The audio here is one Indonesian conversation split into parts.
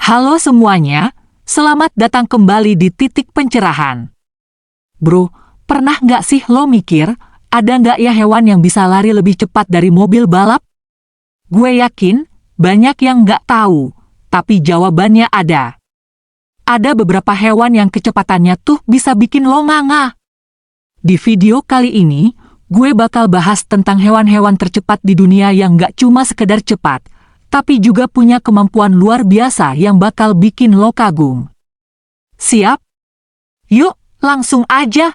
Halo semuanya, selamat datang kembali di Titik Pencerahan. Bro, pernah nggak sih lo mikir, ada nggak ya hewan yang bisa lari lebih cepat dari mobil balap? Gue yakin, banyak yang nggak tahu, tapi jawabannya ada. Ada beberapa hewan yang kecepatannya tuh bisa bikin lo nganga. Di video kali ini, gue bakal bahas tentang hewan-hewan tercepat di dunia yang nggak cuma sekedar cepat, tapi juga punya kemampuan luar biasa yang bakal bikin lo kagum. Siap? Yuk, langsung aja!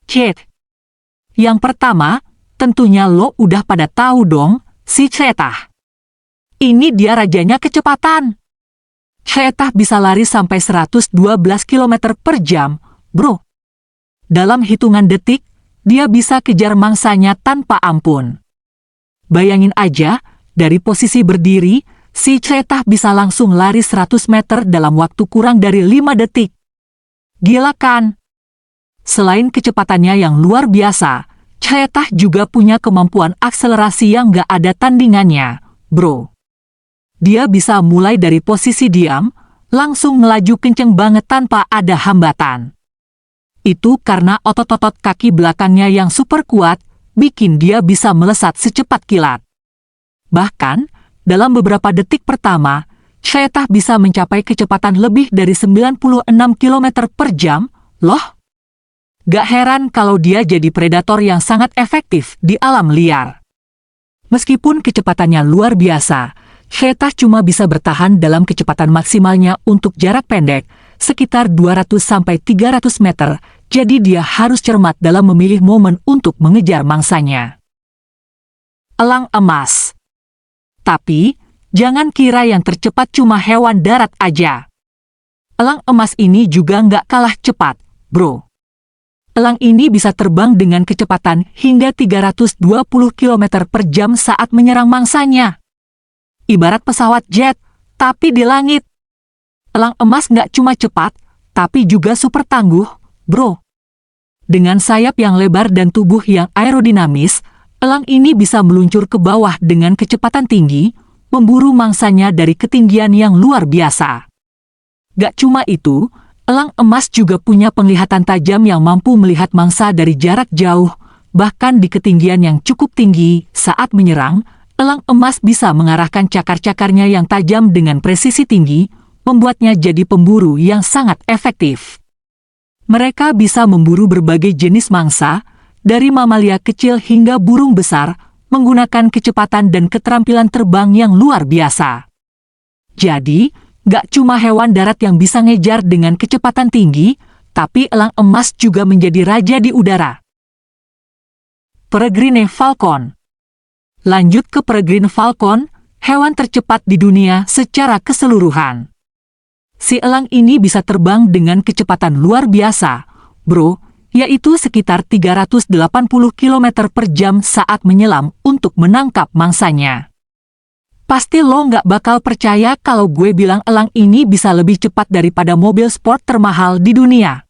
Cet. Yang pertama, tentunya lo udah pada tahu dong, si cheetah. Ini dia rajanya kecepatan. Cheetah bisa lari sampai 112 km per jam, bro. Dalam hitungan detik, dia bisa kejar mangsanya tanpa ampun. Bayangin aja, dari posisi berdiri, si cheetah bisa langsung lari 100 meter dalam waktu kurang dari 5 detik. Gila kan? Selain kecepatannya yang luar biasa, cheetah juga punya kemampuan akselerasi yang gak ada tandingannya, bro. Dia bisa mulai dari posisi diam, langsung melaju kenceng banget tanpa ada hambatan. Itu karena otot-otot kaki belakangnya yang super kuat, bikin dia bisa melesat secepat kilat. Bahkan, dalam beberapa detik pertama, cheetah bisa mencapai kecepatan lebih dari 96 km per jam, loh. Gak heran kalau dia jadi predator yang sangat efektif di alam liar. Meskipun kecepatannya luar biasa, cheetah cuma bisa bertahan dalam kecepatan maksimalnya untuk jarak pendek, sekitar 200-300 meter, jadi dia harus cermat dalam memilih momen untuk mengejar mangsanya. Elang emas. Tapi, jangan kira yang tercepat cuma hewan darat aja. Elang emas ini juga nggak kalah cepat, bro. Elang ini bisa terbang dengan kecepatan hingga 320 km per jam saat menyerang mangsanya. Ibarat pesawat jet, tapi di langit. Elang emas nggak cuma cepat, tapi juga super tangguh, bro. Dengan sayap yang lebar dan tubuh yang aerodinamis, elang ini bisa meluncur ke bawah dengan kecepatan tinggi, memburu mangsanya dari ketinggian yang luar biasa. Gak cuma itu, elang emas juga punya penglihatan tajam yang mampu melihat mangsa dari jarak jauh, bahkan di ketinggian yang cukup tinggi. Saat menyerang, elang emas bisa mengarahkan cakar-cakarnya yang tajam dengan presisi tinggi, membuatnya jadi pemburu yang sangat efektif. Mereka bisa memburu berbagai jenis mangsa, dari mamalia kecil hingga burung besar, menggunakan kecepatan dan keterampilan terbang yang luar biasa. Jadi, gak cuma hewan darat yang bisa ngejar dengan kecepatan tinggi, tapi elang emas juga menjadi raja di udara. Peregrine falcon. Lanjut ke peregrine falcon, hewan tercepat di dunia secara keseluruhan. Si elang ini bisa terbang dengan kecepatan luar biasa, bro, yaitu sekitar 380 km per jam saat menyelam untuk menangkap mangsanya. Pasti lo nggak bakal percaya kalau gue bilang elang ini bisa lebih cepat daripada mobil sport termahal di dunia.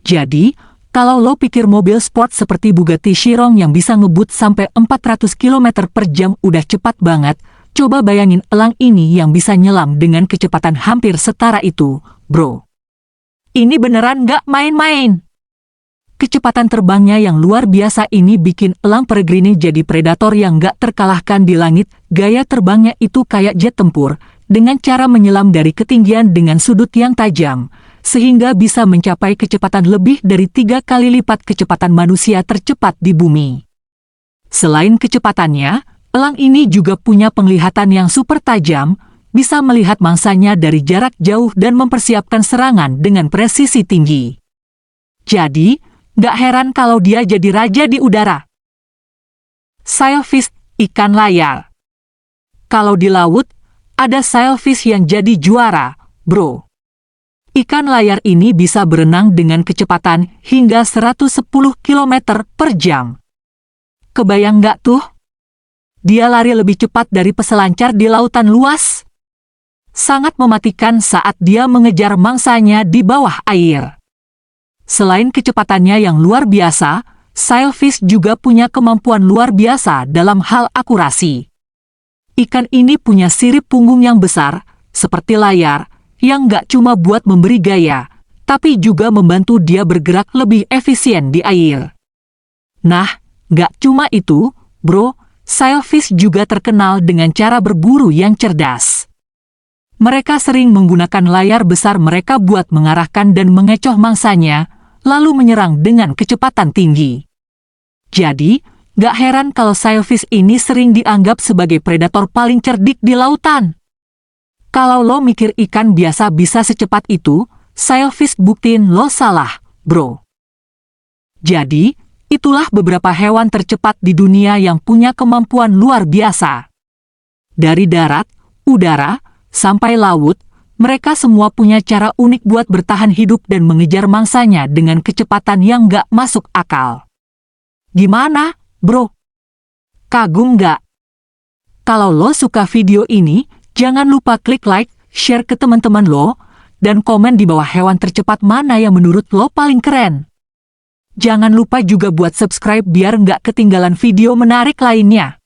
Jadi, kalau lo pikir mobil sport seperti Bugatti Chiron yang bisa ngebut sampai 400 km per jam udah cepat banget, coba bayangin elang ini yang bisa nyelam dengan kecepatan hampir setara itu, bro. Ini beneran nggak main-main. Kecepatan terbangnya yang luar biasa ini bikin elang peregrine jadi predator yang nggak terkalahkan di langit. Gaya terbangnya itu kayak jet tempur, dengan cara menyelam dari ketinggian dengan sudut yang tajam, sehingga bisa mencapai kecepatan lebih dari 3 kali lipat kecepatan manusia tercepat di bumi. Selain kecepatannya, elang ini juga punya penglihatan yang super tajam, bisa melihat mangsanya dari jarak jauh dan mempersiapkan serangan dengan presisi tinggi. Jadi, gak heran kalau dia jadi raja di udara. Sailfish, ikan layar. Kalau di laut, ada sailfish yang jadi juara, bro. Ikan layar ini bisa berenang dengan kecepatan hingga 110 km per jam. Kebayang nggak tuh? Dia lari lebih cepat dari peselancar di lautan luas. Sangat mematikan saat dia mengejar mangsanya di bawah air. Selain kecepatannya yang luar biasa, sailfish juga punya kemampuan luar biasa dalam hal akurasi. Ikan ini punya sirip punggung yang besar, seperti layar, yang nggak cuma buat memberi gaya, tapi juga membantu dia bergerak lebih efisien di air. Nah, nggak cuma itu, bro, sailfish juga terkenal dengan cara berburu yang cerdas. Mereka sering menggunakan layar besar mereka buat mengarahkan dan mengecoh mangsanya, lalu menyerang dengan kecepatan tinggi. Jadi, gak heran kalau sailfish ini sering dianggap sebagai predator paling cerdik di lautan. Kalau lo mikir ikan biasa bisa secepat itu, sailfish buktiin lo salah, bro. Jadi, itulah beberapa hewan tercepat di dunia yang punya kemampuan luar biasa. Dari darat, udara, sampai laut, mereka semua punya cara unik buat bertahan hidup dan mengejar mangsanya dengan kecepatan yang gak masuk akal. Gimana, bro? Kagum gak? Kalau lo suka video ini, jangan lupa klik like, share ke teman-teman lo, dan komen di bawah hewan tercepat mana yang menurut lo paling keren. Jangan lupa juga buat subscribe biar gak ketinggalan video menarik lainnya.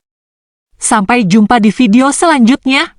Sampai jumpa di video selanjutnya.